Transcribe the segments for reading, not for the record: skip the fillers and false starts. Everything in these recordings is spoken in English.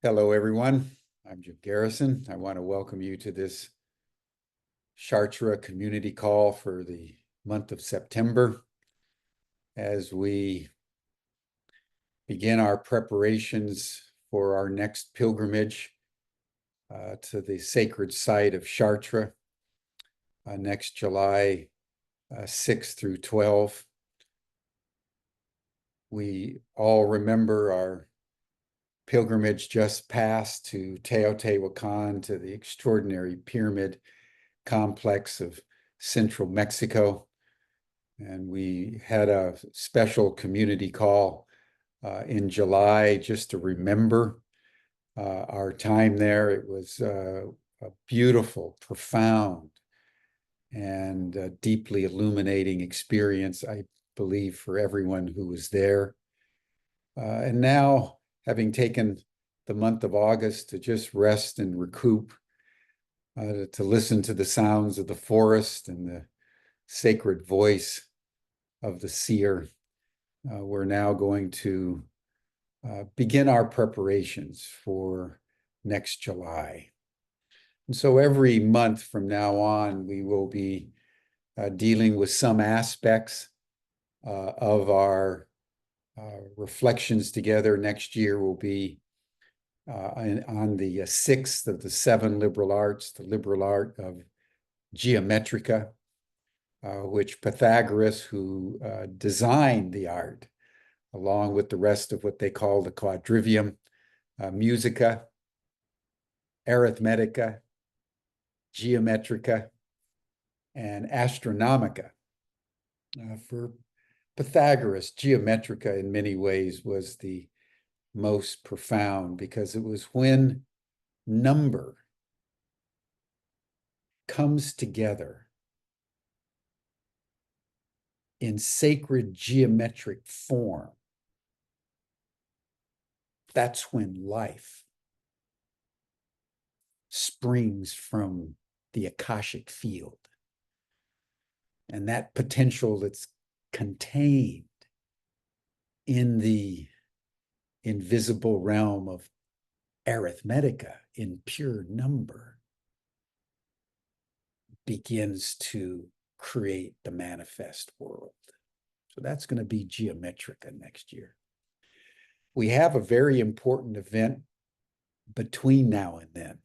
Hello, everyone. I'm Jim Garrison. I want to welcome you to this Chartres community call for the month of September as we begin our preparations for our next pilgrimage to the sacred site of Chartres next July 6th through 12th. We all remember our pilgrimage just passed to Teotihuacan, to the extraordinary pyramid complex of central Mexico. And we had a special community call in July just to remember our time there. It was a beautiful, profound, and deeply illuminating experience, I believe, for everyone who was there. And now, having taken the month of August to just rest and recoup, to listen to the sounds of the forest and the sacred voice of the seer, we're now going to begin our preparations for next July. And so every month from now on, we will be dealing with some aspects of our reflections together. Next year will be on the 6th of the 7 liberal arts, the liberal art of geometrica, which Pythagoras, who designed the art, along with the rest of what they call the quadrivium, musica, arithmetica, geometrica, and astronomica. For Pythagoras, geometrica in many ways was the most profound, because it was when number comes together in sacred geometric form, that's when life springs from the Akashic field. And that potential that's contained in the invisible realm of arithmetica, in pure number, begins to create the manifest world. So that's going to be geometrica next year. We have a very important event between now and then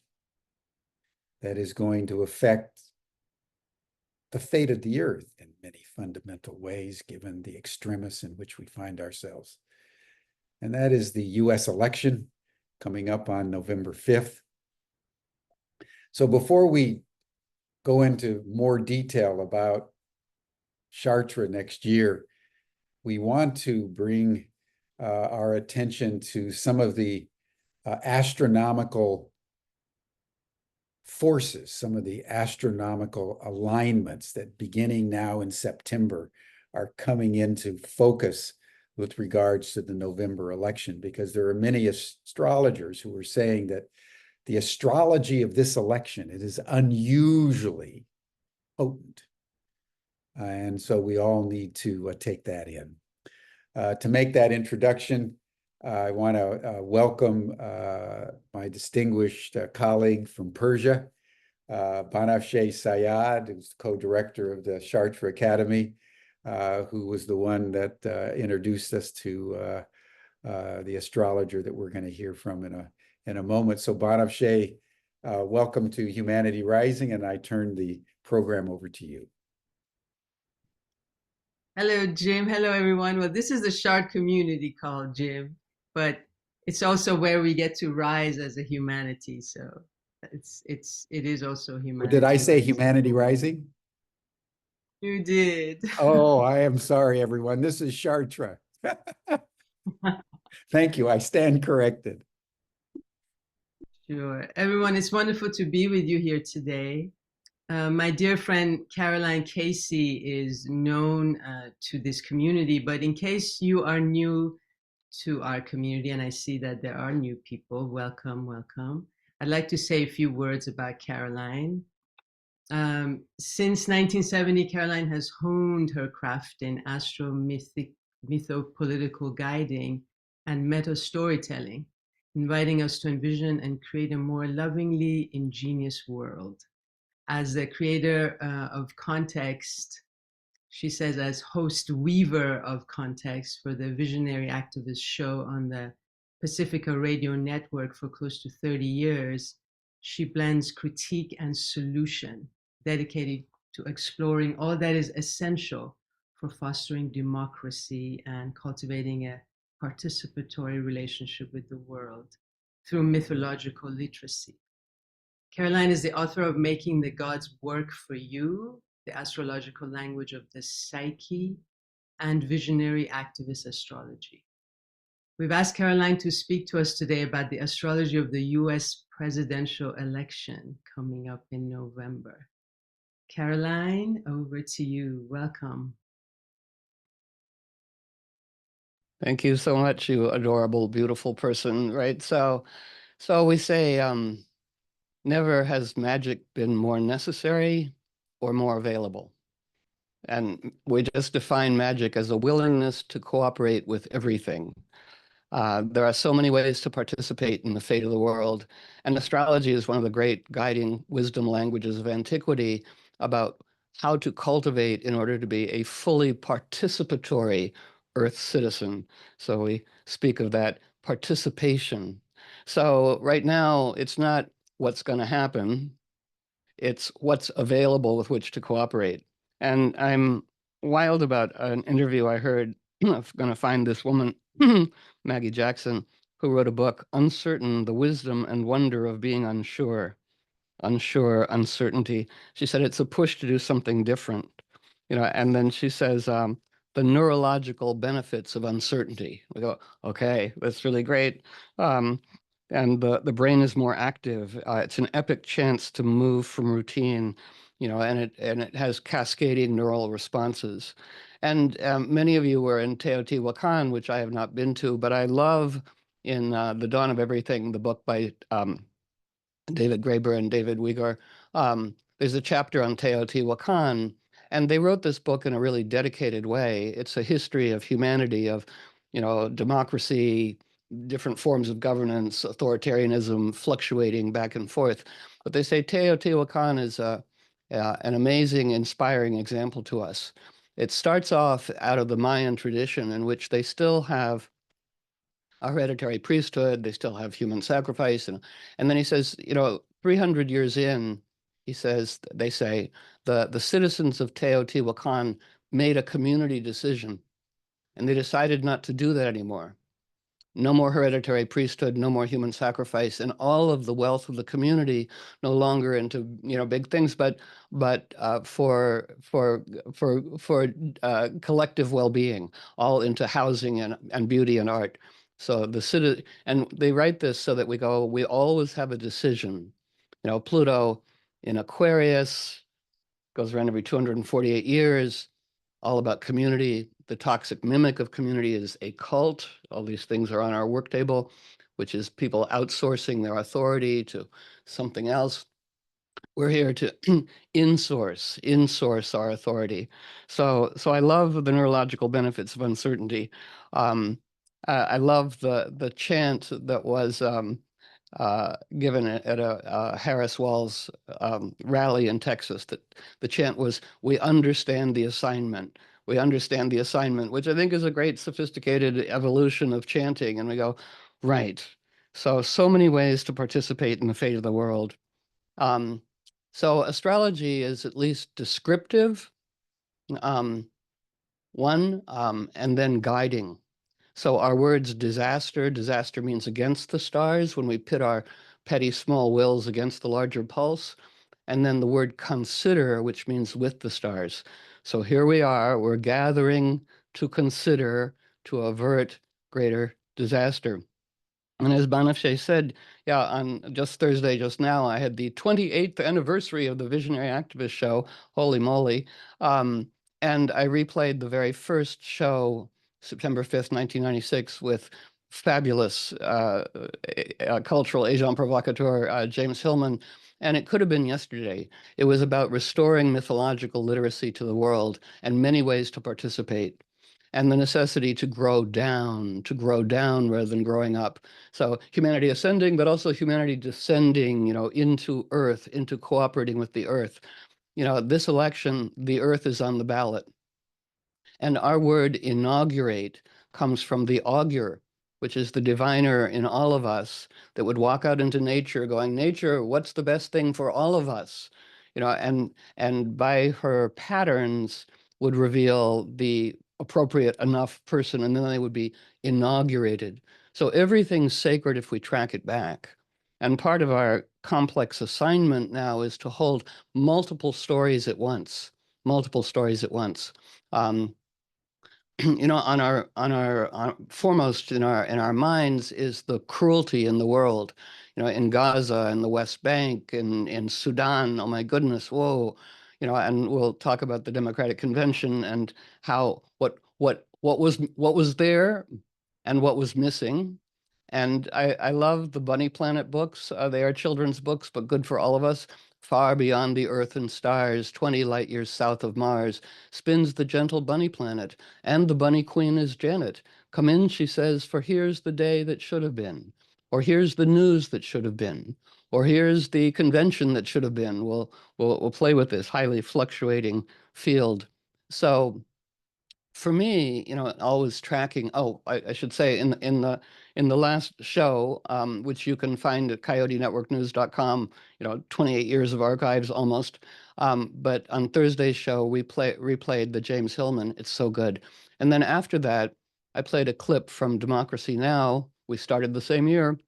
that is going to affect the fate of the earth in many fundamental ways, given the extremis in which we find ourselves. And that is the US election coming up on November 5th. So before we go into more detail about Chartres next year, we want to bring our attention to some of the astronomical forces, some of the astronomical alignments that, beginning now in September, are coming into focus with regards to the November election, because there are many astrologers who are saying that the astrology of this election, it is unusually potent. And so we all need to take that in. To make that introduction, I want to welcome my distinguished colleague from Persia, Banafsheh Sayyad, who's co-director of the Chartres Academy, who was the one that introduced us to the astrologer that we're going to hear from in a moment. So Banafsheh, welcome to Humanity Rising, and I turn the program over to you. Hello, Jim. Hello, everyone. Well, this is the Shard community call, Jim, but it's also where we get to rise as a humanity. So it is also humanity. Did I say Humanity Rising? You did. Oh, I am sorry, everyone. This is Chartres. Thank you. I stand corrected. Sure. Everyone, it's wonderful to be with you here today. My dear friend Caroline Casey is known to this community, but in case you are new to our community, and I see that there are new people, welcome, welcome. I'd like to say a few words about Caroline. Since 1970, Caroline has honed her craft in mythopolitical guiding and meta storytelling. inviting us to envision and create a more lovingly ingenious world. As the creator of context, she says, as host weaver of context for the visionary activist show on the Pacifica Radio Network for close to 30 years, she blends critique and solution, dedicated to exploring all that is essential for fostering democracy and cultivating a participatory relationship with the world through mythological literacy. Caroline is the author of Making the Gods Work for You, the astrological language of the psyche, and visionary activist astrology. We've asked Caroline to speak to us today about the astrology of the US presidential election coming up in November. Caroline, over to you. Welcome. Thank you so much, you adorable, beautiful person, right? So we say, never has magic been more necessary or more available. And we just define magic as a willingness to cooperate with everything. There are so many ways to participate in the fate of the world. And astrology is one of the great guiding wisdom languages of antiquity about how to cultivate in order to be a fully participatory Earth citizen. So we speak of that participation. So right now, it's not what's going to happen. It's what's available with which to cooperate. And I'm wild about an interview I heard. I'm going to find this woman, Maggie Jackson, who wrote a book, Uncertain, the Wisdom and Wonder of Being Unsure. Unsure, uncertainty. She said it's a push to do something different. And then she says, the neurological benefits of uncertainty. We go, okay, that's really great. And the brain is more active. It's an epic chance to move from routine, and it has cascading neural responses. And many of you were in Teotihuacan, which I have not been to, but I love in The Dawn of Everything, the book by David Graeber and David Uyghur. There's a chapter on Teotihuacan, and they wrote this book in a really dedicated way. It's a history of humanity, of democracy, different forms of governance, authoritarianism, fluctuating back and forth. But they say Teotihuacan is an amazing, inspiring example to us. It starts off out of the Mayan tradition, in which they still have a hereditary priesthood, they still have human sacrifice. And then he says, 300 years in, he says, they say, the citizens of Teotihuacan made a community decision, and they decided not to do that anymore. No more hereditary priesthood, no more human sacrifice, and all of the wealth of the community no longer into big things, but for collective well-being, all into housing and beauty and art. So the city, and they write this so that we always have a decision. Pluto in Aquarius goes around every 248 years, all about community. The toxic mimic of community is a cult. All these things are on our work table, which is people outsourcing their authority to something else. We're here to insource our authority. So I love the neurological benefits of uncertainty. I love the chant that was given at a Harris Walls rally in Texas. That the chant was, "We understand the assignment. We understand the assignment," which I think is a great sophisticated evolution of chanting. And we go, right. So many ways to participate in the fate of the world. So astrology is at least descriptive, and then guiding. So our words disaster means against the stars, when we pit our petty small wills against the larger pulse. And then the word consider, which means with the stars. So here we are, we're gathering to consider, to avert greater disaster. And as Banafsheh said, yeah, on just Thursday, just now, I had the 28th anniversary of the Visionary Activist Show. Holy moly. And I replayed the very first show, September 5th, 1996, with fabulous cultural agent provocateur James Hillman. And it could have been yesterday. It was about restoring mythological literacy to the world and many ways to participate. and the necessity to grow down rather than growing up. So humanity ascending, but also humanity descending, into Earth, into cooperating with the Earth. This election, the Earth is on the ballot. And our word inaugurate comes from the augur, which is the diviner in all of us that would walk out into nature going, nature, what's the best thing for all of us? And by her patterns would reveal the appropriate enough person, and then they would be inaugurated. So everything's sacred if we track it back. And part of our complex assignment now is to hold multiple stories at once, multiple stories at once. Foremost in our minds is the cruelty in the world, in Gaza and the West Bank and in Sudan. Oh my goodness, whoa, and we'll talk about the Democratic Convention and how what was there and what was missing. And I love the Bunny Planet books. They are children's books, but good for all of us. Far beyond the earth and stars, 20 light years south of Mars, spins the gentle bunny planet, and the bunny queen is Janet. Come in, she says, for here's the day that should have been, or here's the news that should have been, or here's the convention that should have been. We'll play with this highly fluctuating field. So for me, always tracking. Oh, I should say in the last show, which you can find at coyotenetworknews.com, 28 years of archives almost. But on Thursday's show, we replayed the James Hillman. It's so good. And then after that, I played a clip from Democracy Now! We started the same year.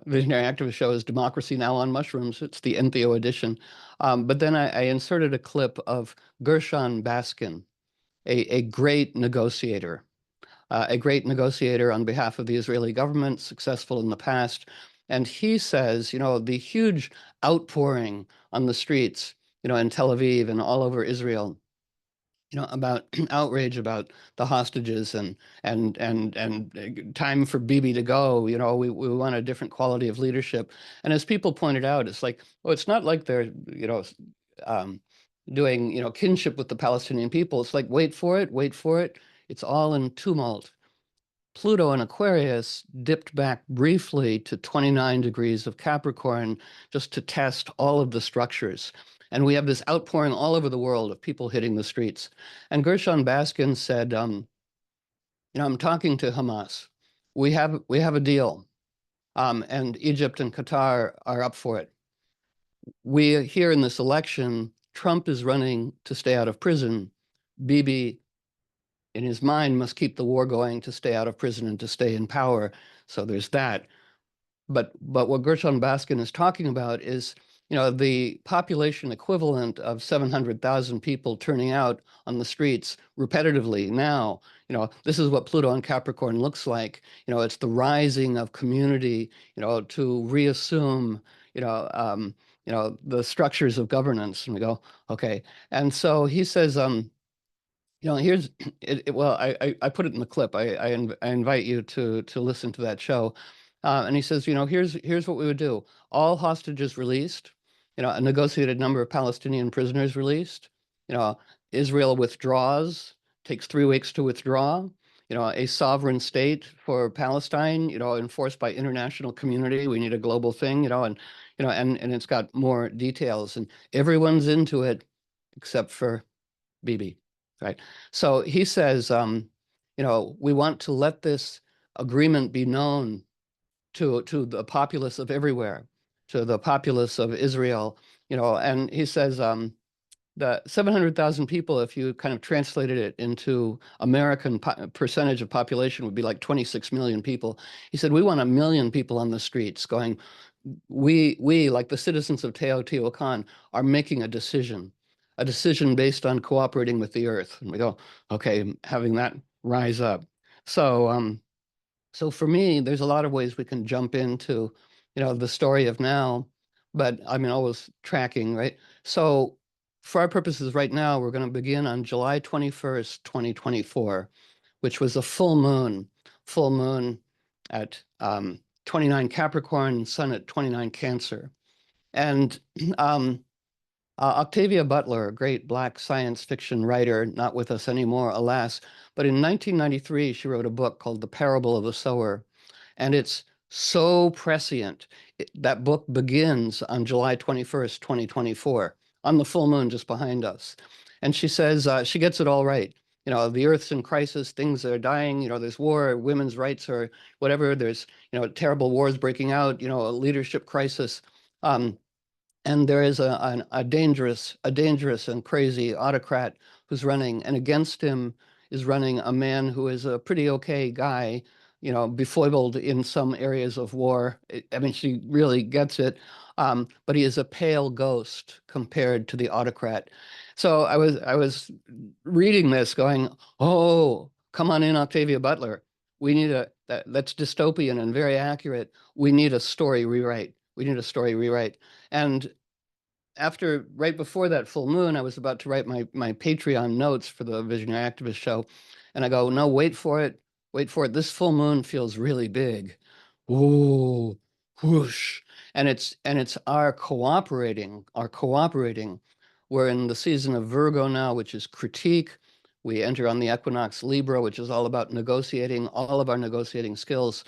Visionary Activist Show is Democracy Now! On Mushrooms. It's the Entheo edition. But then I inserted a clip of Gershon Baskin, a great negotiator on behalf of the Israeli government, successful in the past. And he says, the huge outpouring on the streets, in Tel Aviv and all over Israel, about outrage about the hostages and time for Bibi to go. We want a different quality of leadership. And as people pointed out, it's like, oh, it's not like they're, doing, kinship with the Palestinian people. It's like, wait for it. It's all in tumult. Pluto in Aquarius dipped back briefly to 29 degrees of Capricorn just to test all of the structures. And we have this outpouring all over the world of people hitting the streets. And Gershon Baskin said, I'm talking to Hamas. We have a deal. And Egypt and Qatar are up for it. We here in this election, Trump is running to stay out of prison. Bibi, in his mind, must keep the war going to stay out of prison and to stay in power. So there's that. But what Gershon Baskin is talking about is, the population equivalent of 700,000 people turning out on the streets repetitively now. This is what Pluto and Capricorn looks like. It's the rising of community, to reassume, the structures of governance. And we go, okay. And so he says, here's it. Well, I put it in the clip. I invite you to listen to that show. And he says, here's what we would do. All hostages released, a negotiated number of Palestinian prisoners released, Israel withdraws, takes 3 weeks to withdraw, a sovereign state for Palestine, enforced by international community. We need a global thing, and it's got more details, and everyone's into it except for Bibi, right? So he says, we want to let this agreement be known to the populace of everywhere, to the populace of Israel, and he says, the 700,000 people, if you kind of translated it into American percentage of population, would be like 26 million people. He said, we want 1 million people on the streets going, we, like the citizens of Teotihuacan, are making a decision based on cooperating with the earth. And we go, okay, having that rise up. So for me, there's a lot of ways we can jump into, the story of now, but always tracking, right? So for our purposes right now, we're going to begin on July 21st, 2024, which was a full moon at 29 Capricorn, Sun at 29 Cancer. And Octavia Butler, a great Black science fiction writer, not with us anymore, alas, but in 1993, she wrote a book called The Parable of the Sower, and it's so prescient. That book begins on July 21st, 2024, on the full moon just behind us. And she says, she gets it all right. You know, the Earth's in crisis, things are dying, you know, there's war, women's rights or whatever, there's, you know, terrible wars breaking out, you know, a leadership crisis. And there is a dangerous and crazy autocrat who's running, and against him is running a man who is a pretty okay guy, you know, befoibled in some areas of war. I mean, she really gets it, but he is a pale ghost compared to the autocrat. So I was reading this, going, "Oh, come on in, Octavia Butler. We need that's dystopian and very accurate. We need a story rewrite. We need a story rewrite." And right before that full moon, I was about to write my Patreon notes for the Visionary Activist show. And I go, no, wait for it. Wait for it. This full moon feels really big. Ooh, whoosh. And it's our cooperating. We're in the season of Virgo now, which is critique. We enter on the equinox Libra, which is all about negotiating, all of our negotiating skills.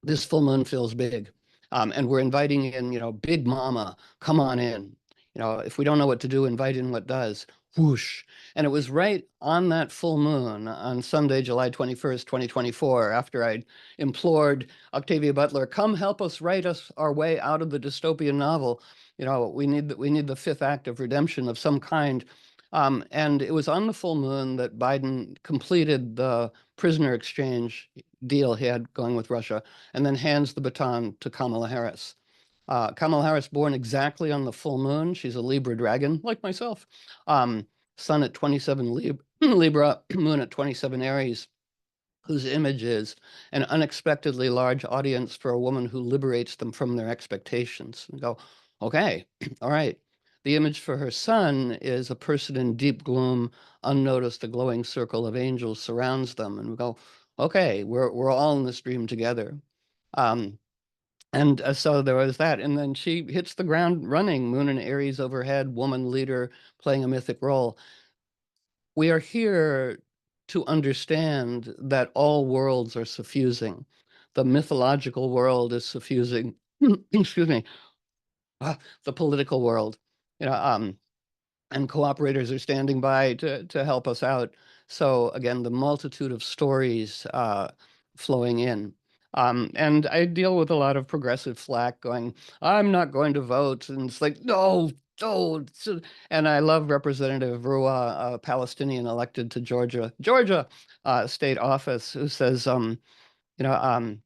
This full moon feels big. And we're inviting in, you know, Big Mama, come on in. You know, if we don't know what to do, invite in what does. Whoosh. And it was right on that full moon on Sunday, July 21st, 2024, after I'd implored Octavia Butler, come help us write us our way out of the dystopian novel. You know, we need the fifth act of redemption of some kind. And it was on the full moon that Biden completed the prisoner exchange deal he had going with Russia, and then hands the baton to Kamala Harris. Kamala Harris, born exactly on the full moon. She's a Libra dragon, like myself. Sun at 27 Libra, moon at 27 Aries, whose image is an unexpectedly large audience for a woman who liberates them from their expectations. And go, okay, all right. The image for her son is a person in deep gloom, unnoticed, a glowing circle of angels surrounds them. And we go, okay, we're all in this dream together. And so there was that. And then she hits the ground running, moon and Aries overhead, woman leader playing a mythic role. We are here to understand that all worlds are suffusing. The mythological world is suffusing, excuse me, the political world. You know, and cooperators are standing by to help us out. So again, the multitude of stories flowing in. And I deal with a lot of progressive flack going, I'm not going to vote. And it's like, no, don't. And I love Representative Rua, a Palestinian elected to Georgia state office, who says, you know,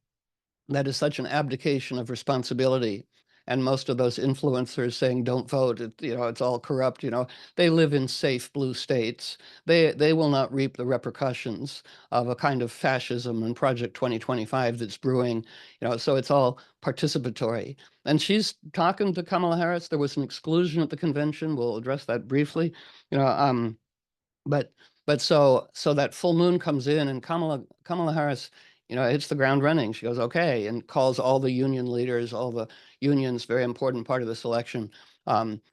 that is such an abdication of responsibility. And most of those influencers saying don't vote, you know, it's all corrupt, you know, they live in safe blue states. They will not reap the repercussions of a kind of fascism and Project 2025 that's brewing, you know, so it's all participatory. And she's talking to Kamala Harris. There was an exclusion at the convention. We'll address that briefly. You know, but so that full moon comes in, and Kamala Harris, you know, hits the ground running. She goes, okay, and calls all the union leaders, all the unions, very important part of this election,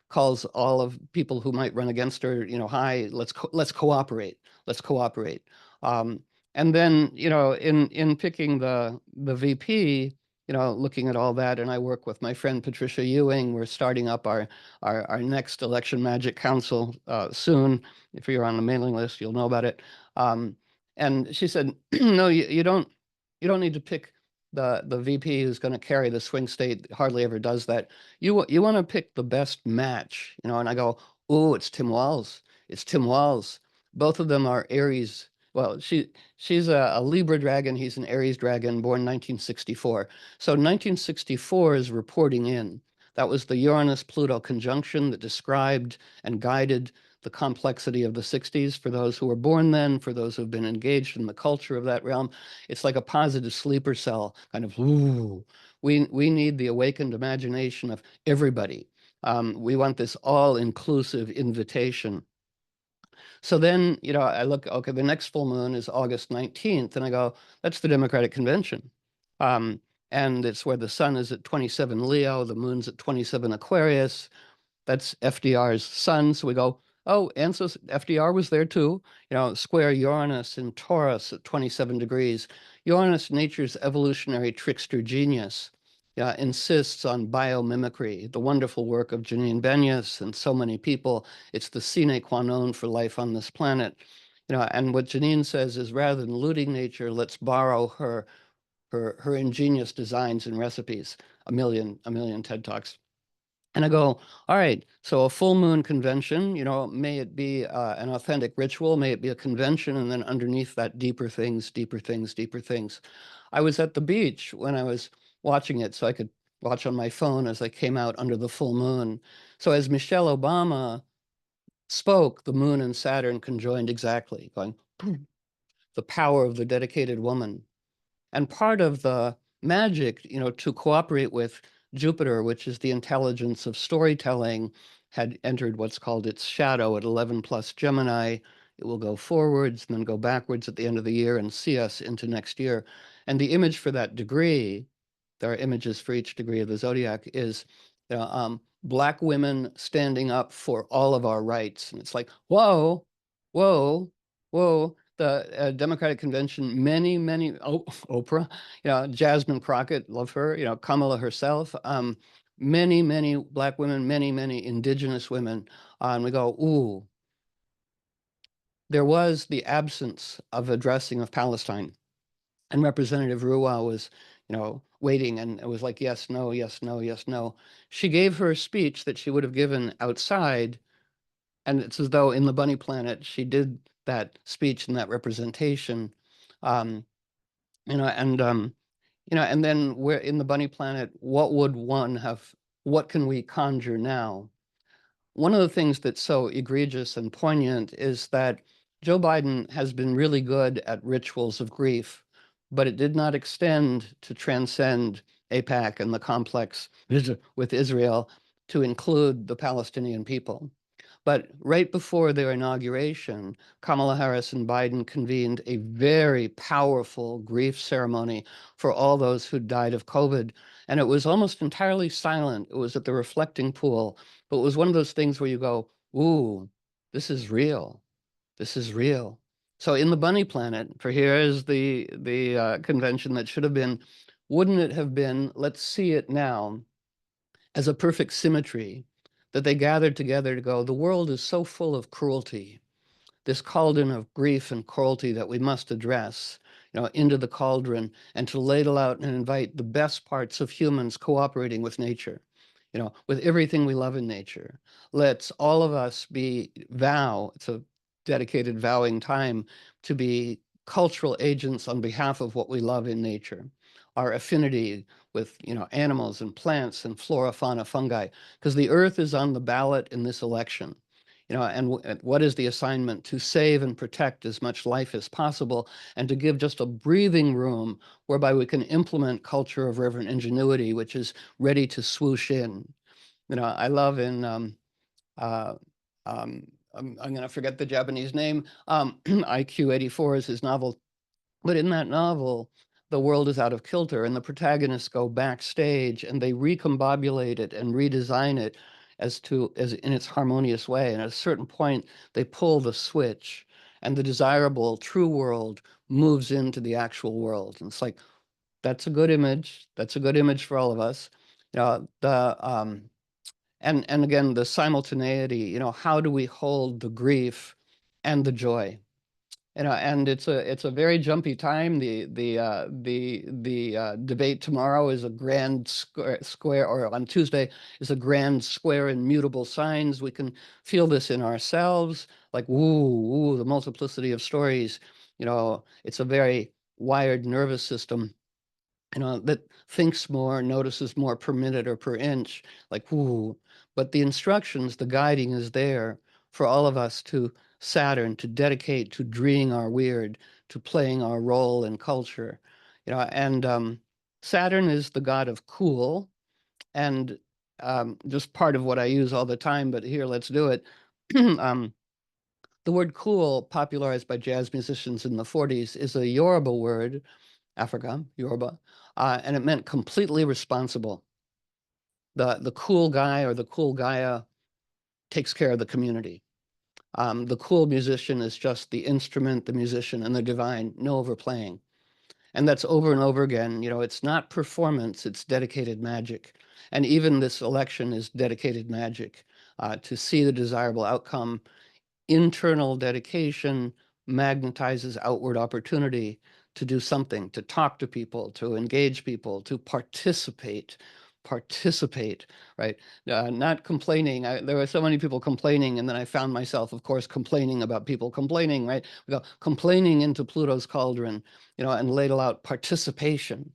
calls all of people who might run against her, you know, hi, let's cooperate. Let's cooperate. And then, you know, in picking the VP, you know, looking at all that, and I work with my friend Patricia Ewing. We're starting up our next Election Magic Council soon. If you're on the mailing list, you'll know about it. And she said, no, you don't need to pick the VP who's going to carry the swing state. Hardly ever does that. You want to pick the best match, you know. And I go, oh, it's Tim Walz. It's Tim Walz. Both of them are Aries. Well, she's a Libra dragon. He's an Aries dragon, born 1964. So 1964 is reporting in. That was the Uranus-Pluto conjunction that described and guided the complexity of the 60s for those who were born then, for those who've been engaged in the culture of that realm. It's like a positive sleeper cell, kind of, ooh. We need the awakened imagination of everybody. We want this all-inclusive invitation. So then, you know, I look, okay, the next full moon is August 19th, and I go, that's the Democratic Convention. And it's where the sun is at 27 Leo, the moon's at 27 Aquarius. That's FDR's sun. So we go, oh, and so FDR was there too. You know, square Uranus in Taurus at 27 degrees. Uranus, nature's evolutionary trickster genius, insists on biomimicry, the wonderful work of Janine Benyus and so many people. It's the sine qua non for life on this planet. You know, and what Janine says is, rather than looting nature, let's borrow her ingenious designs and recipes. A million TED Talks. And I go, all right, so a full moon convention, you know, may it be an authentic ritual, may it be a convention, and then underneath that, deeper things, deeper things, deeper things. I was at the beach when I was watching it, so I could watch on my phone as I came out under the full moon. So as Michelle Obama spoke, the moon and Saturn conjoined exactly, going, boom, the power of the dedicated woman. And part of the magic, you know, to cooperate with Jupiter, which is the intelligence of storytelling, had entered what's called its shadow at 11 plus Gemini. It will go forwards and then go backwards at the end of the year and see us into next year. And the image for that degree, there are images for each degree of the zodiac, is Black women standing up for all of our rights. And it's like, whoa, whoa, whoa. The Democratic Convention, many, Oprah, you know, Jasmine Crockett, love her, you know, Kamala herself, many Black women, many indigenous women. And we go, ooh, there was the absence of addressing of Palestine. And Representative Ruwa was, you know, waiting, and it was like, yes, no, yes, no, yes, no. She gave her speech that she would have given outside, and it's as though in the Bunny Planet, she did that speech and that representation. Um, you know, and you know, and then we're in the Bunny Planet, what would one have, what can we conjure now? One of the things that's so egregious and poignant is that Joe Biden has been really good at rituals of grief, but it did not extend to transcend AIPAC and the complex with Israel to include the Palestinian people. But right before their inauguration, Kamala Harris and Biden convened a very powerful grief ceremony for all those who died of COVID. And it was almost entirely silent. It was at the reflecting pool. But it was one of those things where you go, ooh, this is real. This is real. So in the Bunny Planet, for here is the convention that should have been, wouldn't it have been, let's see it now, as a perfect symmetry, that they gathered together to go, the world is so full of cruelty, this cauldron of grief and cruelty that we must address, you know, into the cauldron, and to ladle out and invite the best parts of humans cooperating with nature, you know, with everything we love in nature. Let's all of us it's a dedicated vowing time to be cultural agents on behalf of what we love in nature, our affinity with, you know, animals and plants and flora, fauna, fungi, because the earth is on the ballot in this election. You know, and what is the assignment? To save and protect as much life as possible, and to give just a breathing room whereby we can implement culture of reverent ingenuity, which is ready to swoosh in. You know, I love in uh, I'm going to forget the Japanese name. IQ 84 is his novel. But in that novel, the world is out of kilter, and the protagonists go backstage and they recombobulate it and redesign it as in its harmonious way. And at a certain point, they pull the switch, and the desirable true world moves into the actual world. And it's like, that's a good image. That's a good image for all of us. You know, and again, the simultaneity, you know, how do we hold the grief and the joy? You know, and it's a very jumpy time. The debate tomorrow is a grand square, or on Tuesday is a grand square in mutable signs. We can feel this in ourselves, like woo, the multiplicity of stories. You know, it's a very wired nervous system, you know, that thinks more, notices more per minute or per inch, like whoo. But the instructions, the guiding is there for all of us to Saturn, to dedicate to dreeing our weird, to playing our role in culture. You know, and Saturn is the god of cool, and just part of what I use all the time, but here, let's do it. The word cool, popularized by jazz musicians in the 40s, is a Yoruba word, Africa, Yoruba, and it meant completely responsible. The cool guy or the cool Gaia takes care of the community. The cool musician is just the instrument, the musician, and the divine, no overplaying. And that's over and over again. It's not performance, it's dedicated magic. And even this election is dedicated magic. To see the desirable outcome, internal dedication magnetizes outward opportunity to do something, to talk to people, to engage people, to participate, right? Not complaining. There were so many people complaining, and then I found myself, of course, complaining about people complaining, right? We go complaining into Pluto's cauldron, and ladle out participation.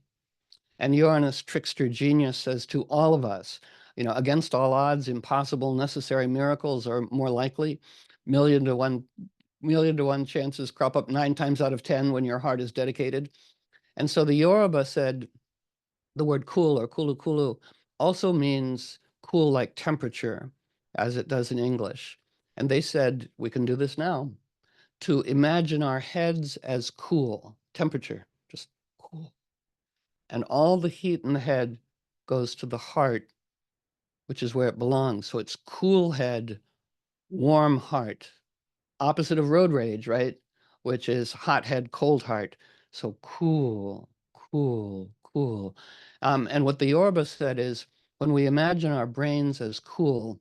And Uranus, trickster genius, says to all of us, against all odds, impossible, necessary miracles are more likely. Million to one chances crop up 9 times out of 10 when your heart is dedicated. And so the Yoruba said the word cool, or kulu kulu, also means cool like temperature, as it does in English. And they said, we can do this now, to imagine our heads as cool, temperature, just cool. And all the heat in the head goes to the heart, which is where it belongs. So it's cool head, warm heart, opposite of road rage, right? Which is hot head, cold heart. So cool, cool, cool. And what the Yoruba said is, when we imagine our brains as cool,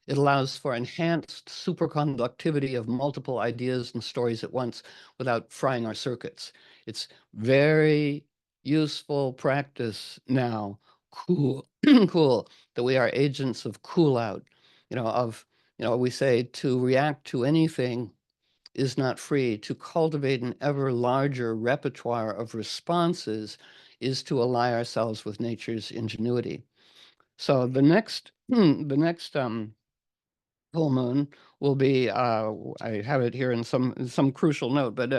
it allows for enhanced superconductivity of multiple ideas and stories at once without frying our circuits. It's very useful practice now, cool, cool, that we are agents of cool out, we say to react to anything is not free. To cultivate an ever larger repertoire of responses is to ally ourselves with nature's ingenuity. So the next full moon will be, I have it here in some crucial note, but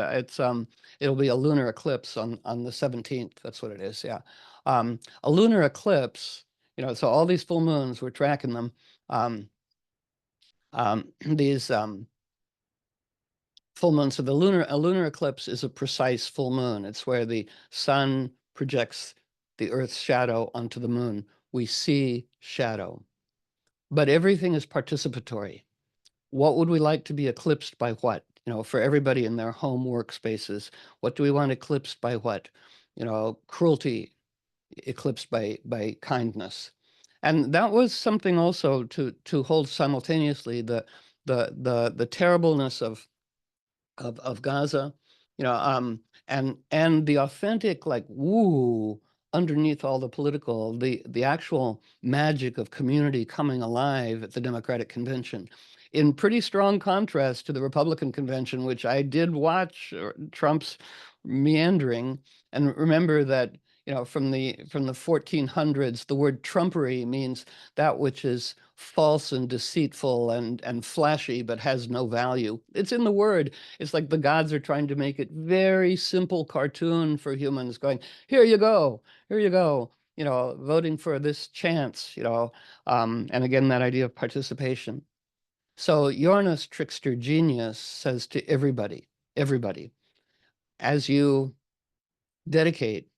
it'll be a lunar eclipse on the 17th. That's what it is. Yeah. A lunar eclipse, so all these full moons, we're tracking them. These full moon. So a lunar eclipse is a precise full moon. It's where the sun projects the Earth's shadow onto the moon. We see shadow, but everything is participatory. What would we like to be eclipsed by what? For everybody in their home workspaces, what do we want eclipsed by what? Cruelty eclipsed by kindness. And that was something also to hold simultaneously the terribleness of Gaza, and the authentic, like, woo, underneath all the political, the actual magic of community coming alive at the Democratic Convention, in pretty strong contrast to the Republican Convention, which I did watch Trump's meandering. And remember that, from the 1400s, the word trumpery means that which is false and deceitful and flashy, but has no value. It's in the word. It's like the gods are trying to make it very simple cartoon for humans, going, here you go, voting for this chance, and again, that idea of participation. So Uranus, trickster genius, says to everybody, as you dedicate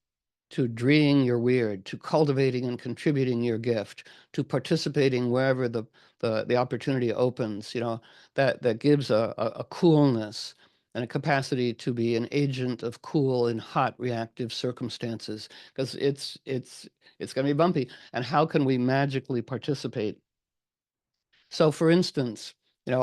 to dreeing your weird, to cultivating and contributing your gift, to participating wherever the opportunity opens, that gives a coolness and a capacity to be an agent of cool in hot reactive circumstances, because it's going to be bumpy. And how can we magically participate? So, for instance, we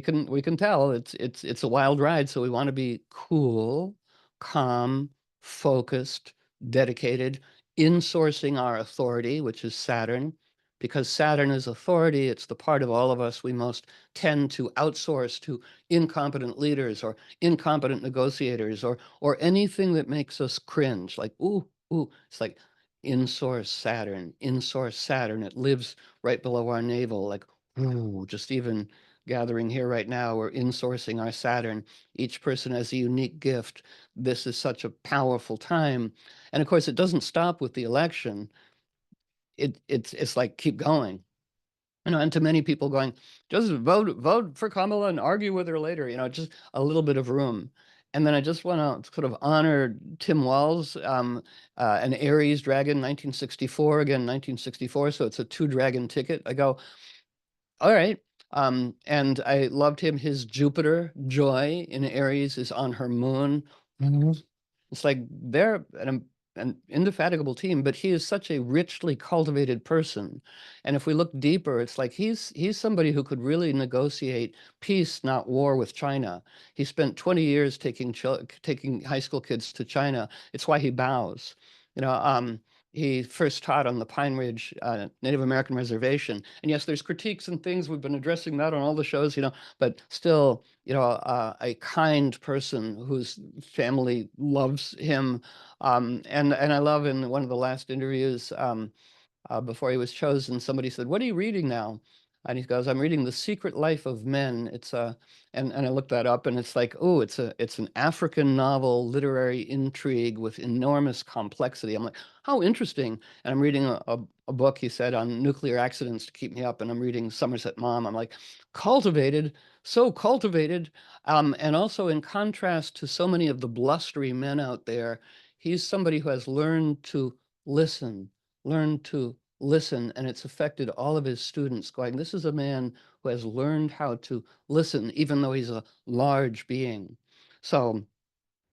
can tell it's a wild ride. So we want to be cool, calm, focused, dedicated, insourcing our authority, which is Saturn. Because Saturn is authority, it's the part of all of us we most tend to outsource to incompetent leaders or incompetent negotiators or anything that makes us cringe. Like, ooh, it's like insource Saturn. It lives right below our navel, like, ooh, just even gathering here right now, we're insourcing our Saturn. Each person has a unique gift. This is such a powerful time. And of course, it doesn't stop with the election. It's like, keep going. And to many people going, just vote for Kamala and argue with her later, just a little bit of room. And then I just want to sort of honor Tim Walls, an Aries dragon, 1964, again, 1964. So it's a 2-dragon ticket. I go, all right. And I loved him. His Jupiter, Joy, in Aries is on her moon. It's like they're an indefatigable team, but he is such a richly cultivated person. And if we look deeper, it's like he's somebody who could really negotiate peace, not war, with China. He spent 20 years taking high school kids to China. It's why he bows. You know, he first taught on the Pine Ridge Native American Reservation. And yes, there's critiques and things. We've been addressing that on all the shows, you know, but still, you know, a kind person whose family loves him. And I love in one of the last interviews, before he was chosen, somebody said, "What are you reading now?" And he goes, "I'm reading The Secret Life of Men." It's and I looked that up, and it's like, oh, it's an African novel, literary intrigue with enormous complexity. I'm like, how interesting. And I'm reading a book, he said, on nuclear accidents to keep me up, and I'm reading Somerset Maugham. I'm like, cultivated, so cultivated. And also in contrast to so many of the blustery men out there, he's somebody who has learned to listen, and it's affected all of his students, going, this is a man who has learned how to listen, even though he's a large being. So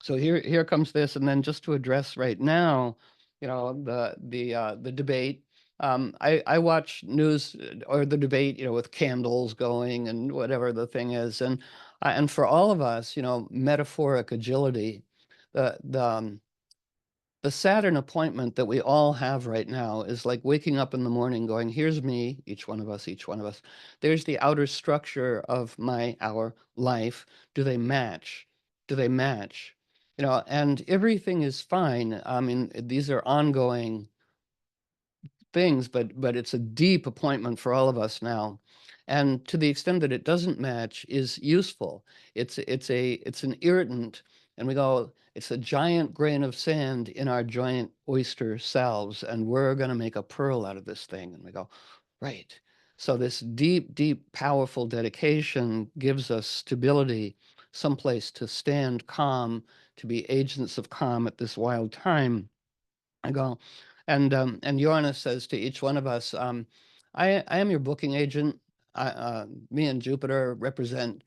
here comes this, and then just to address right now, you know, the debate. I watch news or the debate, you know, with candles going and whatever the thing is, and for all of us, you know, metaphoric agility, the Saturn appointment that we all have right now is like waking up in the morning going, here's me, each one of us, each one of us. There's the outer structure of our life. Do they match? Do they match? You know, and everything is fine. I mean, these are ongoing things, but it's a deep appointment for all of us now. And to the extent that it doesn't match is useful. It's an irritant, and we go, it's a giant grain of sand in our giant oyster selves, and we're going to make a pearl out of this thing. And we go, right. So this deep, deep, powerful dedication gives us stability, someplace to stand calm, to be agents of calm at this wild time. I go, and Uranus says to each one of us, I am your booking agent. Me and Jupiter represent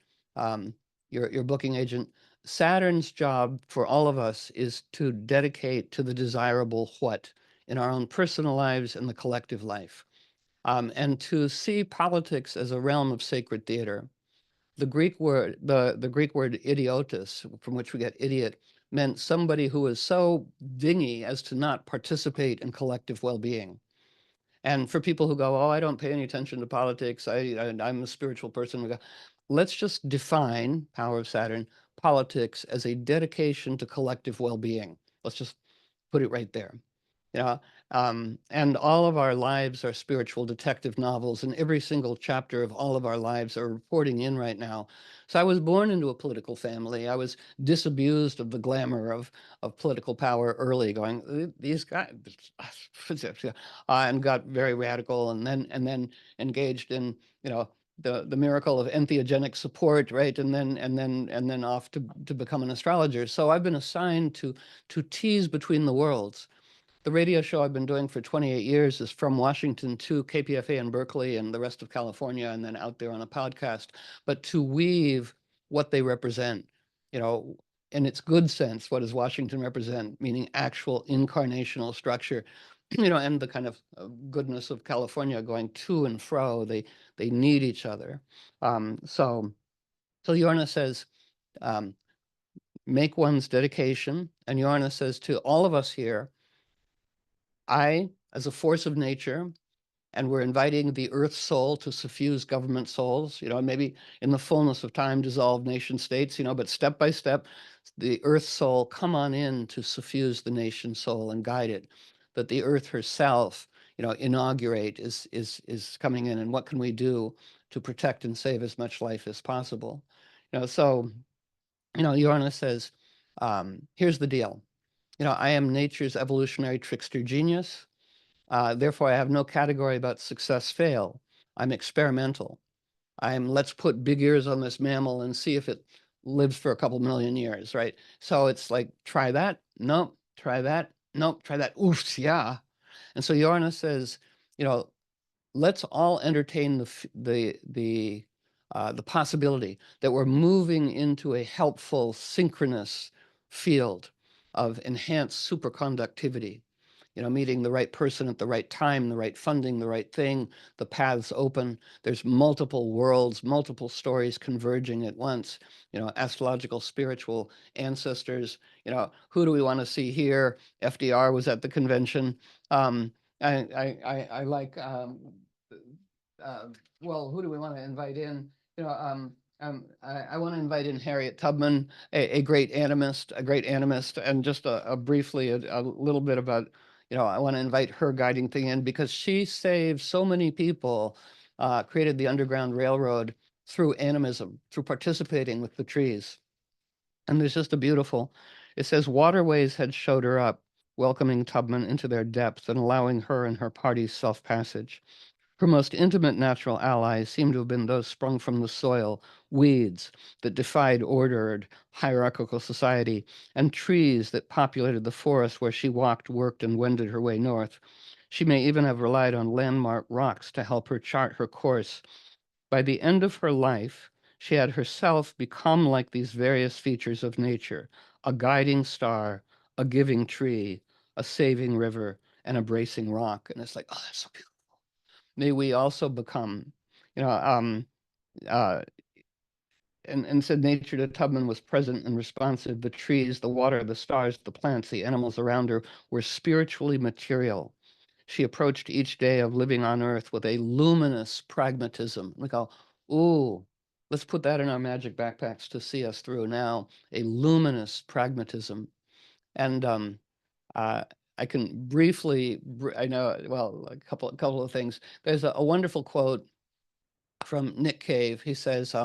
your booking agent. Saturn's job for all of us is to dedicate to the desirable what in our own personal lives and the collective life, and to see politics as a realm of sacred theater. The Greek word idiotus, from which we get idiot, meant somebody who is so dingy as to not participate in collective well-being. And for people who go, oh, I don't pay any attention to politics, I'm a spiritual person, we go, let's just define, power of Saturn, politics as a dedication to collective well-being. Let's just put it right there. You know, and all of our lives are spiritual detective novels, and every single chapter of all of our lives are reporting in right now. So I was born into a political family. I was disabused of the glamour of political power early, going, these guys, and got very radical, and then engaged in, you know, the miracle of entheogenic support, right? And then off to become an astrologer. So I've been assigned to tease between the worlds. The radio show I've been doing for 28 years is from Washington to KPFA in Berkeley and the rest of California, and then out there on a podcast. But to weave what they represent, you know, in its good sense, what does Washington represent? Meaning actual incarnational structure, you know, and the kind of goodness of California going to and fro. They need each other. So Uranus says, make one's dedication, and Uranus says to all of us here, I, as a force of nature, and we're inviting the earth soul to suffuse government souls, you know, maybe in the fullness of time dissolve nation states, you know, but step by step, the earth soul come on in to suffuse the nation soul and guide it. That the earth herself, you know, inaugurate is coming in, and what can we do to protect and save as much life as possible? You know, so, you know, Uranus says, here's the deal. You know, I am nature's evolutionary trickster genius. Therefore, I have no category about success, fail. I'm experimental. Let's put big ears on this mammal and see if it lives for a couple million years, right? So it's like, try that, nope, try that, nope, try that, oof, yeah. And so Uranus says, let's all entertain the possibility that we're moving into a helpful, synchronous field of enhanced superconductivity. Meeting the right person at the right time, the right funding, the right thing, the paths open. There's multiple worlds, multiple stories converging at once. Astrological, spiritual ancestors. Who do we want to see here? FDR was at the convention. I like. Well, who do we want to invite in? I want to invite in Harriet Tubman, a great animist, and just briefly a little bit about. I want to invite her guiding thing in because she saved so many people, created the Underground Railroad through animism, through participating with the trees. And there's just it says waterways had showed her up, welcoming Tubman into their depths and allowing her and her party's self-passage. Her most intimate natural allies seem to have been those sprung from the soil, weeds that defied ordered hierarchical society, and trees that populated the forest where she walked, worked, and wended her way north. She may even have relied on landmark rocks to help her chart her course. By the end of her life, she had herself become like these various features of nature, a guiding star, a giving tree, a saving river, and a bracing rock. And it's like, oh, that's so beautiful. May we also become, you know, uh, and said nature to Tubman was present and responsive. The trees, the water, the stars, the plants, the animals around her were spiritually material. She approached each day of living on earth with a luminous pragmatism. We go, ooh, let's put that in our magic backpacks to see us through now, a luminous pragmatism. And I can briefly, I know, well, a couple of things. There's a wonderful quote from Nick Cave. He says,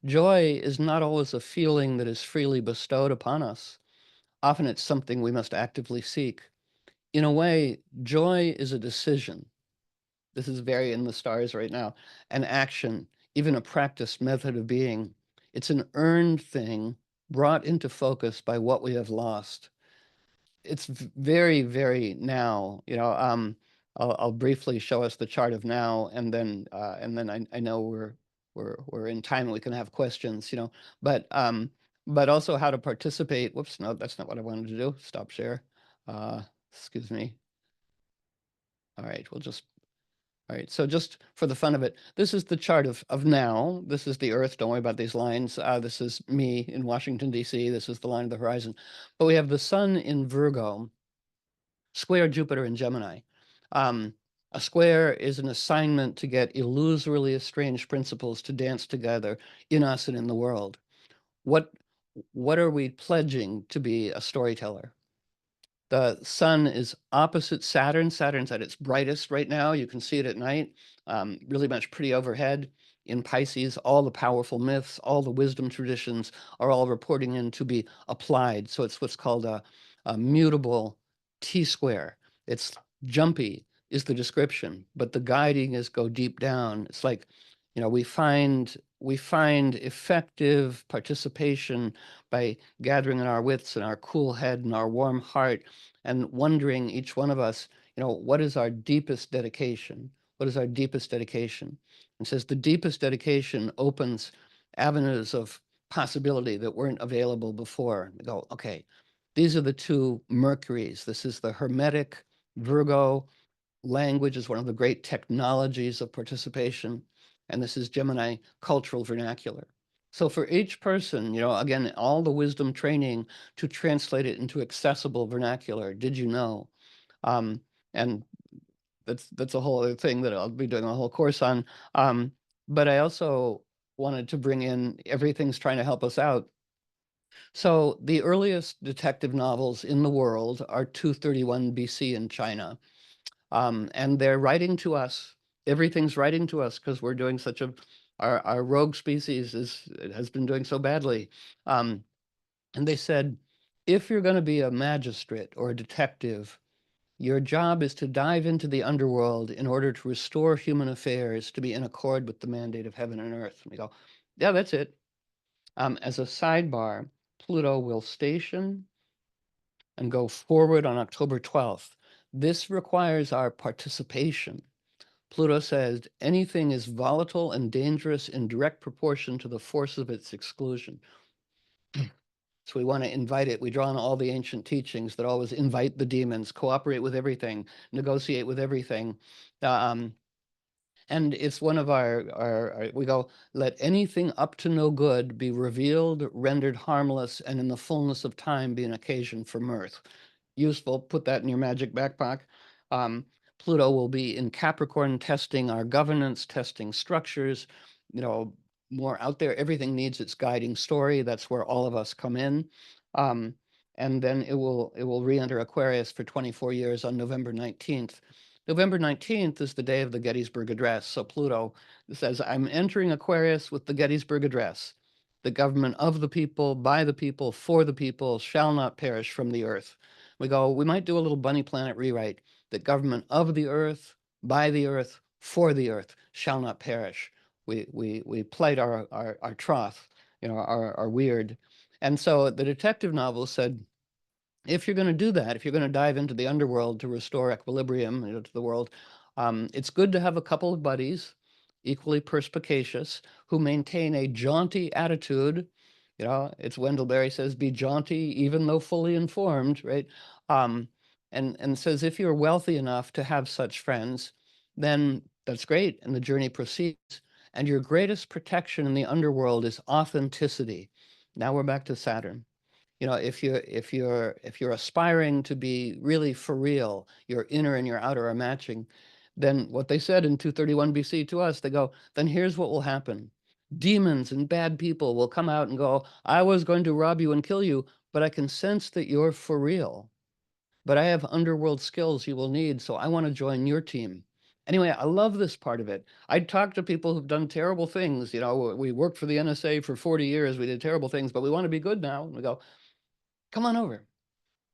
joy is not always a feeling that is freely bestowed upon us. Often it's something we must actively seek. In a way, joy is a decision. This is very in the stars right now. An action, even a practiced method of being. It's an earned thing brought into focus by what we have lost. It's very, very now. I'll briefly show us the chart of now, and then I know we're in time and we can have questions. But also how to participate. Whoops, no, that's not what I wanted to do. Stop share. Excuse me. All right, all right, so just for the fun of it, this is the chart of now. This is the Earth. Don't worry about these lines. This is me in Washington, D.C. This is the line of the horizon. But we have the sun in Virgo, square Jupiter in Gemini. A square is an assignment to get illusorily estranged principles to dance together in us and in the world. What are we pledging to be a storyteller? The sun is opposite Saturn. Saturn's at its brightest right now. You can see it at night, really much pretty overhead. In Pisces, all the powerful myths, all the wisdom traditions are all reporting in to be applied. So it's what's called a mutable T-square. It's jumpy is the description, but the guiding is go deep down. It's like, we find effective participation by gathering in our wits and our cool head and our warm heart and wondering, each one of us, what is our deepest dedication? What is our deepest dedication? And says the deepest dedication opens avenues of possibility that weren't available before. We go, okay, these are the two Mercuries. This is the Hermetic Virgo. Language is one of the great technologies of participation. And this is Gemini cultural vernacular. So for each person, again, all the wisdom training to translate it into accessible vernacular. Did you know? And that's a whole other thing that I'll be doing a whole course on. But I also wanted to bring in everything's trying to help us out. So the earliest detective novels in the world are 231 BC in China. And they're writing to us. Everything's writing to us because we're doing such our rogue species has been doing so badly. And they said, if you're going to be a magistrate or a detective, your job is to dive into the underworld in order to restore human affairs to be in accord with the mandate of heaven and earth. And we go, yeah, that's it. As a sidebar, Pluto will station and go forward on October 12th. This requires our participation. Pluto says anything is volatile and dangerous in direct proportion to the force of its exclusion. So we want to invite it. We draw on all the ancient teachings that always invite the demons, cooperate with everything, negotiate with everything. Um, and it's one of our, we go, let anything up to no good be revealed, rendered harmless, and in the fullness of time be an occasion for mirth. Useful, put that in your magic backpack. Um, Pluto will be in Capricorn, testing our governance, testing structures, more out there. Everything needs its guiding story. That's where all of us come in. Um, and then it will re-enter Aquarius for 24 years on November 19th. November 19th is the day of the Gettysburg Address. So Pluto says, I'm entering Aquarius with the Gettysburg Address. The government of the people, by the people, for the people, shall not perish from the earth. We go, we might do a little bunny planet rewrite. The government of the earth, by the earth, for the earth, shall not perish. We plight our troth, our weird. And so the detective novel said, if you're going to do that, if you're going to dive into the underworld to restore equilibrium to the world, it's good to have a couple of buddies, equally perspicacious, who maintain a jaunty attitude. It's Wendell Berry says, be jaunty even though fully informed, right? Um, and says, if you're wealthy enough to have such friends, then that's great, and the journey proceeds. And your greatest protection in the underworld is authenticity. Now we're back to Saturn. If you're aspiring to be really for real, your inner and your outer are matching, then what they said in 231 BC to us, they go, then here's what will happen. Demons and bad people will come out and go, I was going to rob you and kill you, but I can sense that you're for real. But I have underworld skills you will need, so I want to join your team. Anyway, I love this part of it. I talk to people who've done terrible things. We worked for the NSA for 40 years. We did terrible things, but we want to be good now. And we go, come on over.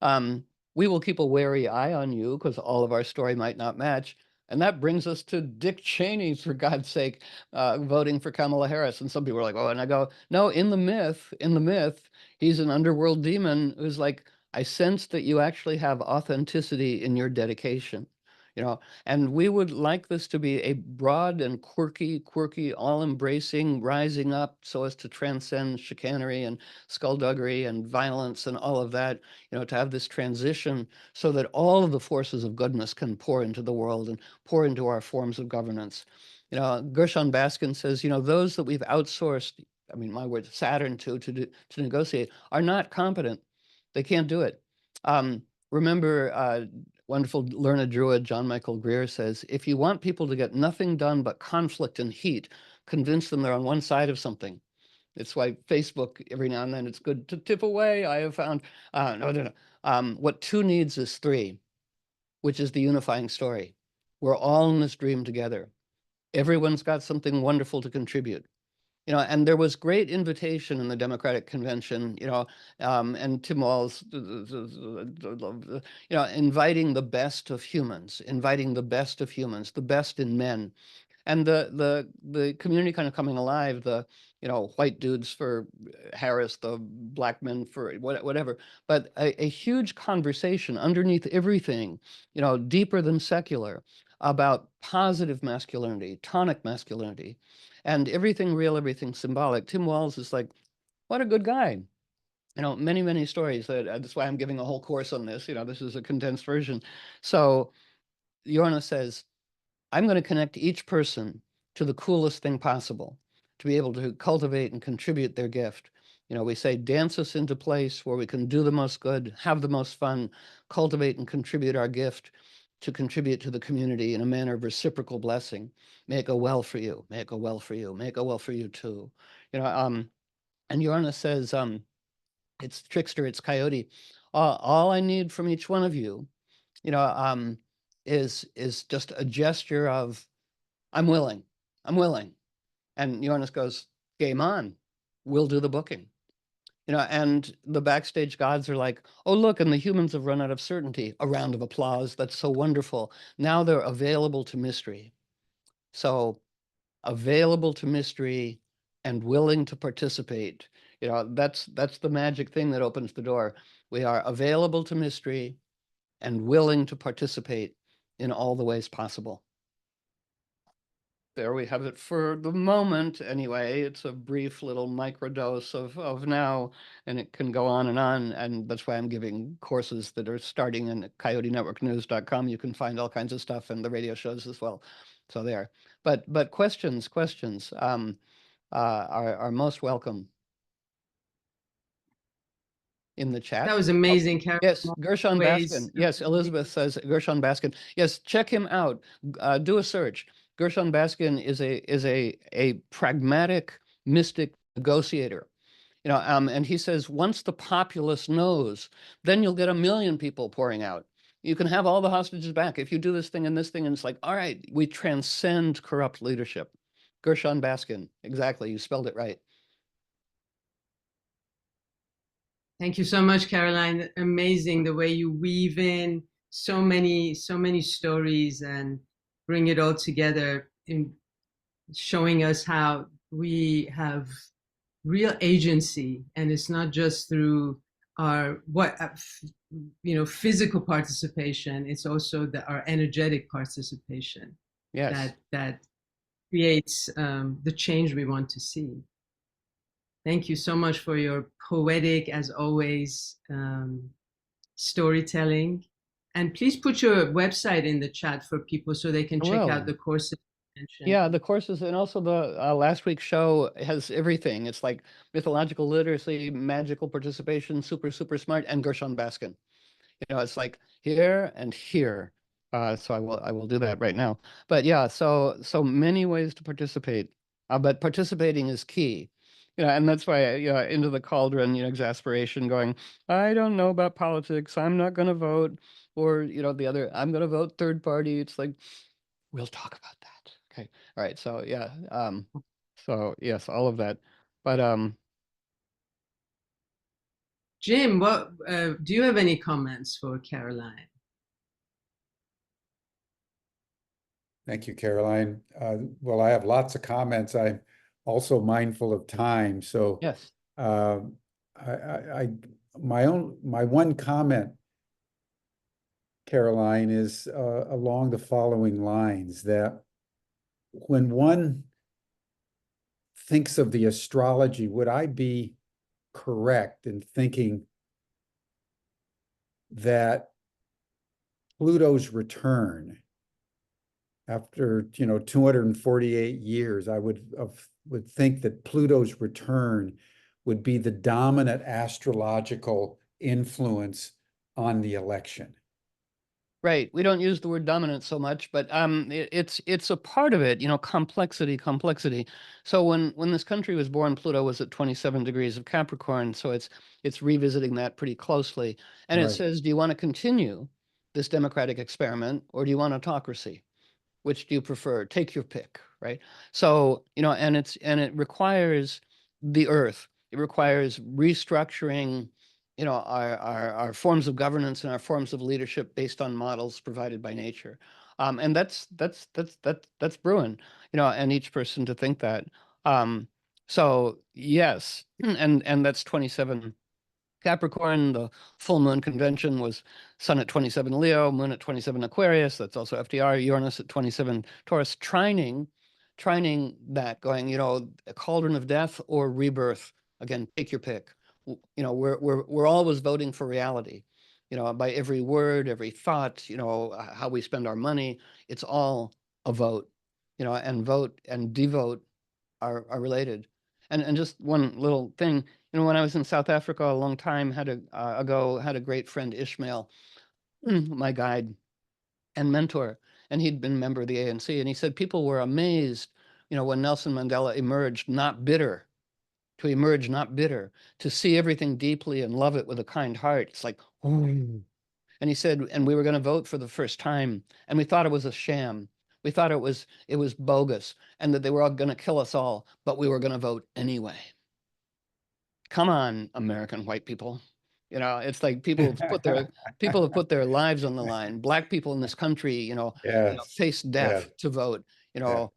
Um, we will keep a wary eye on you because all of our story might not match. And that brings us to Dick Cheney, for God's sake, voting for Kamala Harris. And some people are like, oh, and I go, no, in the myth, he's an underworld demon who's like, I sense that you actually have authenticity in your dedication. And we would like this to be a broad and quirky, all-embracing rising up so as to transcend chicanery and skullduggery and violence and all of that, to have this transition so that all of the forces of goodness can pour into the world and pour into our forms of governance. Gershon Baskin says, those that we've outsourced, I mean, my word, Saturn to negotiate, are not competent. They can't do it. Remember, wonderful learned druid John Michael Greer says, if you want people to get nothing done but conflict and heat, convince them they're on one side of something. It's why Facebook, every now and then, it's good to tip away. I have found, no. What two needs is three, which is the unifying story. We're all in this dream together. Everyone's got something wonderful to contribute. And there was great invitation in the Democratic Convention, and Tim Walz, inviting the best of humans, the best in men. And the community kind of coming alive, the white dudes for Harris, the black men for whatever, but a huge conversation underneath everything, deeper than secular, about positive masculinity, tonic masculinity, and everything real, everything symbolic. Tim Walz is like, what a good guy. Many stories. That's why I'm giving a whole course on this. This is a condensed version. So Yorna says, I'm going to connect each person to the coolest thing possible, to be able to cultivate and contribute their gift. We say, dance us into place where we can do the most good, have the most fun, cultivate and contribute our gift to contribute to the community in a manner of reciprocal blessing. May it go well for you. May it go well for you. May it go well for you too. And Yorna says, it's trickster, it's coyote. All I need from each one of you, is just a gesture of, I'm willing. And Jonas goes, game on. We'll do the booking. And the backstage gods are like, oh, look, and the humans have run out of certainty. A round of applause. That's so wonderful. Now they're available to mystery. So available to mystery and willing to participate. You know, that's the magic thing that opens the door. We are available to mystery and willing to participate in all the ways possible. There we have it for the moment. Anyway, it's a brief little microdose of now, and it can go on. And that's why I'm giving courses that are starting in coyotenetworknews.com. You can find all kinds of stuff and the radio shows as well. So there. But questions are most welcome in the chat. That was amazing, Carol. Yes, Gershon Always. Baskin. Yes, Elizabeth says Gershon Baskin. Yes, check him out. Do a search. Gershon Baskin is a pragmatic mystic negotiator. You know, and he says once the populace knows, then you'll get 1 million people pouring out. You can have all the hostages back if you do this thing and this thing, and it's like, all right, we transcend corrupt leadership. Gershon Baskin, exactly. You spelled it right. Thank you so much, Caroline. Amazing the way you weave in so many stories and bring it all together in showing us how we have real agency, and it's not just through our physical participation. It's also our energetic participation. Yes. That creates the change we want to see. Thank you so much for your poetic, as always, storytelling. And please put your website in the chat for people so they can check out the courses you mentioned. Yeah, the courses, and also the last week's show has everything. It's like mythological literacy, magical participation, super smart, and Gershon Baskin. You know, it's like here and here. So I will do that right now. But yeah, so many ways to participate, but participating is key. You know, and that's why into the cauldron, exasperation, going, I don't know about politics. I'm not going to vote, or the other, I'm going to vote third party. It's like, we'll talk about that. Okay, all right. So yeah, so yes, all of that, but Jim, what do you have any comments for Caroline? Thank you, Caroline. Well, I have lots of comments. I'm also mindful of time, so yes, my one comment, Caroline, is along the following lines: that when one thinks of the astrology, would I be correct in thinking that Pluto's return after 248 years, I would think that Pluto's return would be the dominant astrological influence on the election? right. We don't use the word dominant so much, but it's a part of it. Complexity. So when this country was born, Pluto was at 27 degrees of Capricorn. So it's revisiting that pretty closely, and it says, do you want to continue this democratic experiment, or do you want autocracy? Which do you prefer? Take your pick, right? So, and it requires the earth. It requires restructuring, our forms of governance and our forms of leadership based on models provided by nature. And that's brewing, and each person to think that. So yes, and that's 27 Capricorn. The full moon convention was Sun at 27 Leo, Moon at 27 Aquarius. That's also FDR. Uranus at 27 Taurus. Trining that, going, a cauldron of death or rebirth. Again, take your pick. We're always voting for reality. By every word, every thought. How we spend our money. It's all a vote. And vote and devote are related. And just one little thing, when I was in South Africa a long time ago, had a great friend, Ishmael, my guide and mentor, and he'd been a member of the ANC, and he said people were amazed, when Nelson Mandela emerged not bitter, to see everything deeply and love it with a kind heart. It's like, ooh. And he said, and we were going to vote for the first time, and we thought it was a sham. We thought it was bogus, and that they were all going to kill us all, but we were going to vote anyway. Come on, American white people. It's like people have put their lives on the line. Black people in this country, Yes. face death Yes. to vote. Yeah.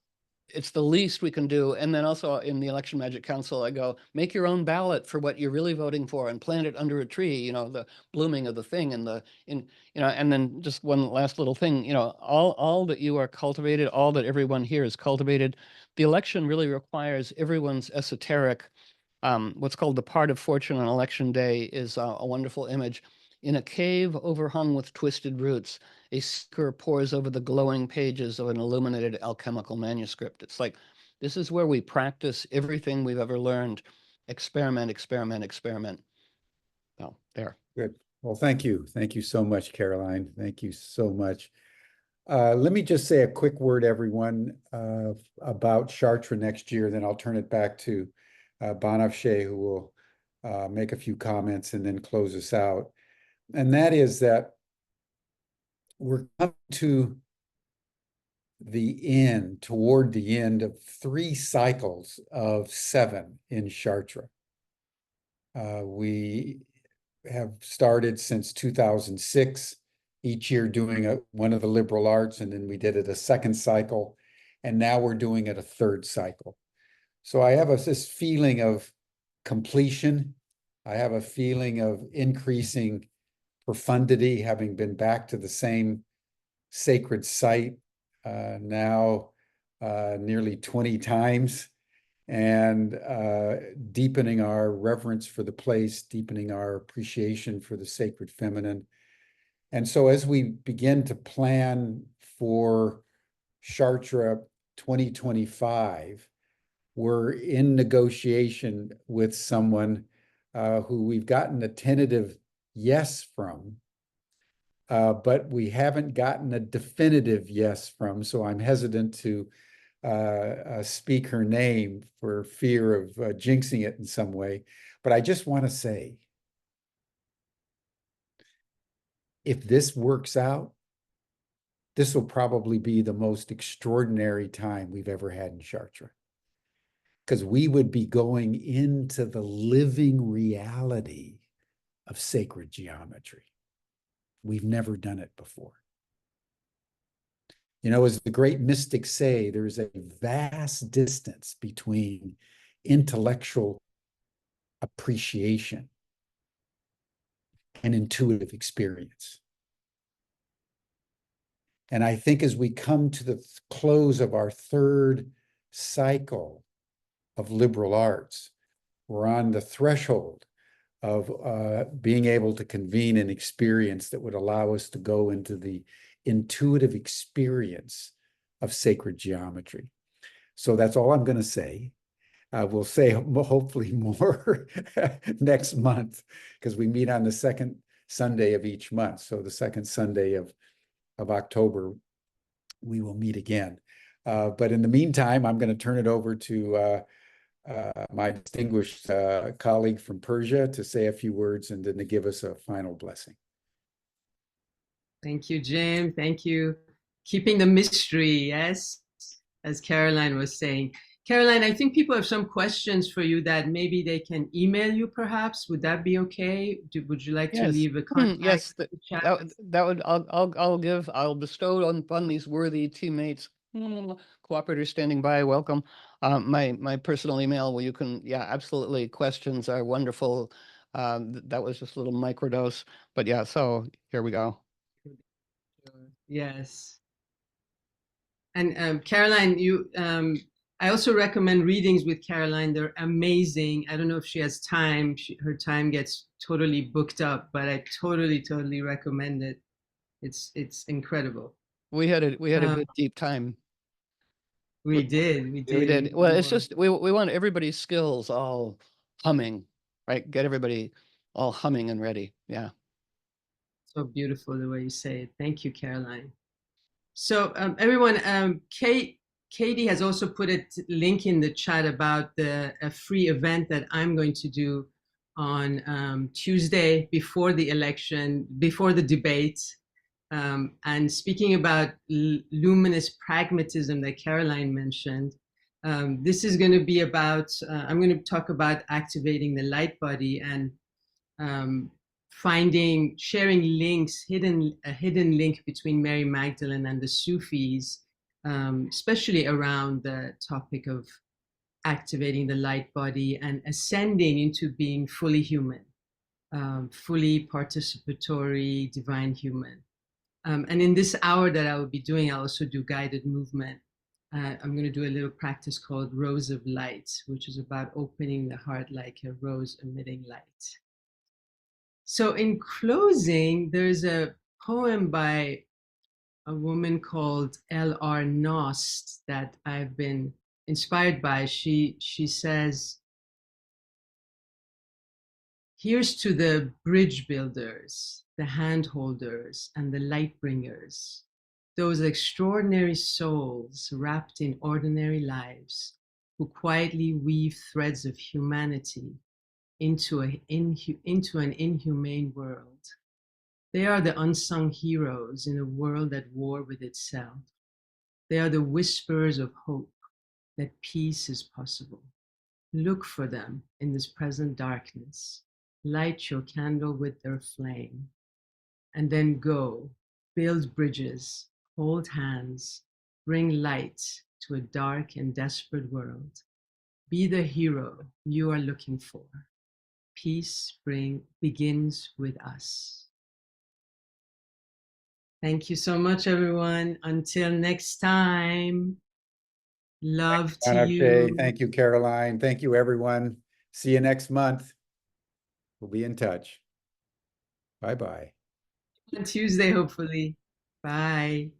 it's the least we can do. And then also in the Election Magic Council, I go, make your own ballot for what you're really voting for and plant it under a tree, you know, the blooming of the thing and and then just one last little thing, you know, all that you are cultivated, all that everyone here is cultivated. The election really requires everyone's esoteric, what's called the part of fortune on election day is a wonderful image. In a cave overhung with twisted roots, a seeker pores over the glowing pages of an illuminated alchemical manuscript. It's like, this is where we practice everything we've ever learned. Experiment, experiment, experiment. Oh, there. Good. Well, thank you. Thank you so much, Caroline. Thank you so much. Let me just say a quick word, everyone, about Chartres next year, then I'll turn it back to Banafsheh, who will make a few comments and then close us out. And that is that we're coming to the end, toward the end of 3 cycles of 7 in Chartres. We have started since 2006, each year doing one of the liberal arts, and then we did it a 2nd cycle, and now we're doing it a 3rd cycle. So I have this feeling of completion. I have a feeling of increasing profundity, having been back to the same sacred site now nearly 20 times, and deepening our reverence for the place, deepening our appreciation for the sacred feminine. And so as we begin to plan for Chartres 2025, we're in negotiation with someone who we've gotten a tentative yes from, but we haven't gotten a definitive yes from, so I'm hesitant to speak her name for fear of jinxing it in some way. But I just want to say, if this works out, this will probably be the most extraordinary time we've ever had in Chartres, because we would be going into the living reality of sacred geometry. We've never done it before. You know, as the great mystics say, there's a vast distance between intellectual appreciation and intuitive experience. And I think as we come to the close of our 3rd cycle of liberal arts, we're on the threshold of being able to convene an experience that would allow us to go into the intuitive experience of sacred geometry. So that's all I'm going to say. We'll say hopefully more next month, because we meet on the 2nd Sunday of each month. So the 2nd Sunday of October, we will meet again. But in the meantime, I'm going to turn it over to my distinguished colleague from Persia to say a few words and then to give us a final blessing. Thank you, Jim. Thank you. Keeping the mystery, yes, as Caroline was saying. Caroline, I think people have some questions for you that maybe they can email you, perhaps. Would that be okay? Would you like to leave a contact? Yes, that would I'll bestow on these worthy teammates, cooperators standing by. Welcome. My personal email where you can, absolutely. Questions are wonderful. That was just a little microdose, but yeah. So here we go. Yes. And Caroline, I also recommend readings with Caroline. They're amazing. I don't know if she has time. Her time gets totally booked up, but I totally recommend it. It's incredible. We had a good deep time. We did. Well, it's just we want everybody's skills all humming, right? Get everybody all humming and ready. Yeah. So beautiful the way you say it. Thank you, Caroline. So everyone, Katie has also put a link in the chat about a free event that I'm going to do on Tuesday before the election, before the debate. And speaking about luminous pragmatism that Caroline mentioned, this is going to be about, I'm going to talk about activating the light body and sharing links, a hidden link between Mary Magdalene and the Sufis, especially around the topic of activating the light body and ascending into being fully human, fully participatory, divine human. And in this hour that I will be doing, I'll also do guided movement. I'm going to do a little practice called Rose of Light, which is about opening the heart like a rose emitting light. So in closing, there's a poem by a woman called L.R. Nost that I've been inspired by. She says, "Here's to the bridge builders, the hand holders, and the light bringers, those extraordinary souls wrapped in ordinary lives who quietly weave threads of humanity into an inhumane world. They are the unsung heroes in a world at war with itself. They are the whisperers of hope that peace is possible. Look for them in this present darkness. Light your candle with their flame, and then go, build bridges, hold hands, bring light to a dark and desperate world. Be the hero you are looking for. Peace begins with us." Thank you so much, everyone. Until next time, love to Banafsheh. you. Thank you, Caroline. Thank you, everyone. See you next month. We'll be in touch. Bye-bye. On Tuesday, hopefully. Bye.